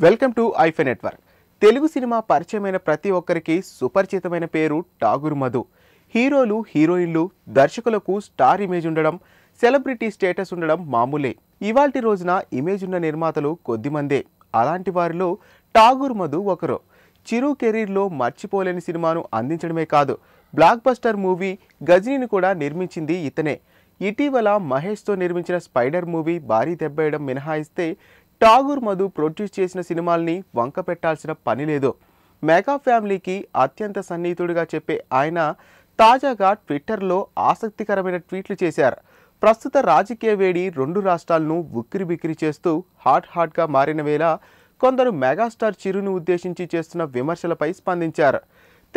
Welcome to ఐఫై network. Telugu cinema పరిచయమైన ప్రతి ఒక్కరికి సుపరిచితమైన పేరు ఠాగూర్ మధు. హీరోలు, హీరోయిన్లు, దర్శకులకు స్టార్ ఇమేజ్ ఉండడం, సెలబ్రిటీ స్టేటస్ ఉండడం మామూలే. ఇవాల్టి రోజున ఇమేజ్ ఉన్న నిర్మాతలు కొద్దిమందే. అలాంటి వారిలో ఠాగూర్ మధు ఒకరు. చిరు కెరీర్లో మర్చిపోలేని సినిమాను అందించడమే కాదు, బ్లాక్ బస్టర్ మూవీ గజినీని కూడా నిర్మించింది ఇతనే. ఇటీవల మహేష్తో నిర్మించిన స్పైడర్ మూవీ భారీ దెబ్బేయడం మినహాయిస్తే ఠాగూర్ మధు ప్రొడ్యూస్ చేసిన సినిమాల్ని వంక పెట్టాల్సిన పని లేదు. మెగా ఫ్యామిలీకి అత్యంత సన్నిహితుడిగా చెప్పే ఆయన తాజాగా ట్విట్టర్లో ఆసక్తికరమైన ట్వీట్లు చేశారు. ప్రస్తుత రాజకీయ వేడి రెండు రాష్ట్రాలను ఉక్కిరిబిక్కిరి చేస్తూ హాట్గా మారిన వేళ కొందరు మెగాస్టార్ చిరును ఉద్దేశించి చేస్తున్న విమర్శలపై స్పందించారు.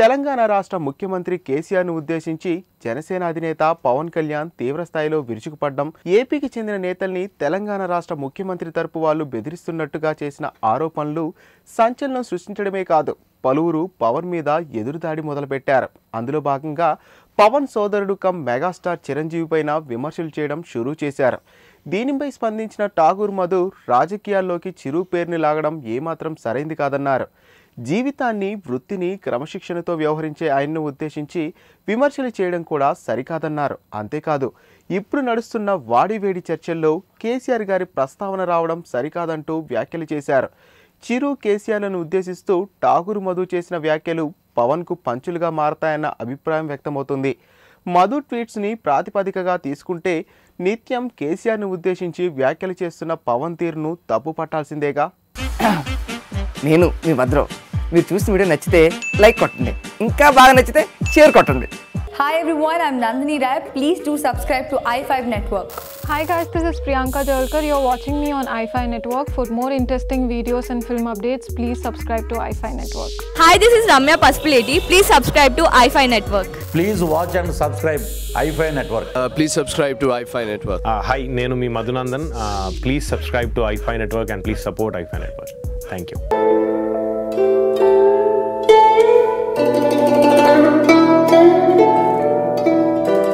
తెలంగాణ రాష్ట్ర ముఖ్యమంత్రి కేసీఆర్ను ఉద్దేశించి జనసేన అధినేత పవన్ కళ్యాణ్ తీవ్రస్థాయిలో విరుచుకుపడ్డం, ఏపీకి చెందిన నేతల్ని తెలంగాణ రాష్ట్ర ముఖ్యమంత్రి తరపు వాళ్ళు బెదిరిస్తున్నట్టుగా చేసిన ఆరోపణలు సంచలనం సృష్టించడమే కాదు, పలువురు పవన్ మీద ఎదురుదాడి మొదలుపెట్టారు. అందులో భాగంగా పవన్ సోదరుడు కమ్ మెగాస్టార్ చిరంజీవి పైన విమర్శలు చేయడం షురూ చేశారు. దీనిపై స్పందించిన ఠాగూర్ మధు రాజకీయాల్లోకి చిరు పేరుని లాగడం ఏమాత్రం సరైంది కాదన్నారు. జీవితాన్ని, వృత్తిని క్రమశిక్షణతో వ్యవహరించే ఆయన్ను ఉద్దేశించి విమర్శలు చేయడం కూడా సరికాదన్నారు. అంతేకాదు, ఇప్పుడు నడుస్తున్న వాడివేడి చర్చల్లో కేసీఆర్ గారి ప్రస్తావన రావడం సరికాదంటూ వ్యాఖ్యలు చేశారు. చిరు, కేసీఆర్లను ఉద్దేశిస్తూ ఠాగూర్ మధు చేసిన వ్యాఖ్యలు పవన్కు పంచులుగా మారతాయన్న అభిప్రాయం వ్యక్తమవుతుంది. మధు ట్వీట్స్ని ప్రాతిపదికగా తీసుకుంటే నిత్యం కేసీఆర్ను ఉద్దేశించి వ్యాఖ్యలు చేస్తున్న పవన్ తీరును తప్పు పట్టాల్సిందేగా. నేను మీ భద్రం. మీరు చూసిన వీడియో నచ్చితే లైక్ కొట్టండి, ఇంకా బాగా నచ్చితే షేర్ కొట్టండి. Hi everyone, I'm Nandini Rai. Please do subscribe to i5 Network. Hi guys, this is Priyanka Jalkar. You're watching me on i5 Network. For more interesting videos and film updates, please subscribe to i5 Network. Hi, this is Ramya Paspaleti. Please subscribe to i5 Network. Please watch and subscribe i5 Network. Please subscribe to i5 Network. Hi, nenu mi Madhunandan. Please subscribe to i5 Network and please support i5 Network. Thank you.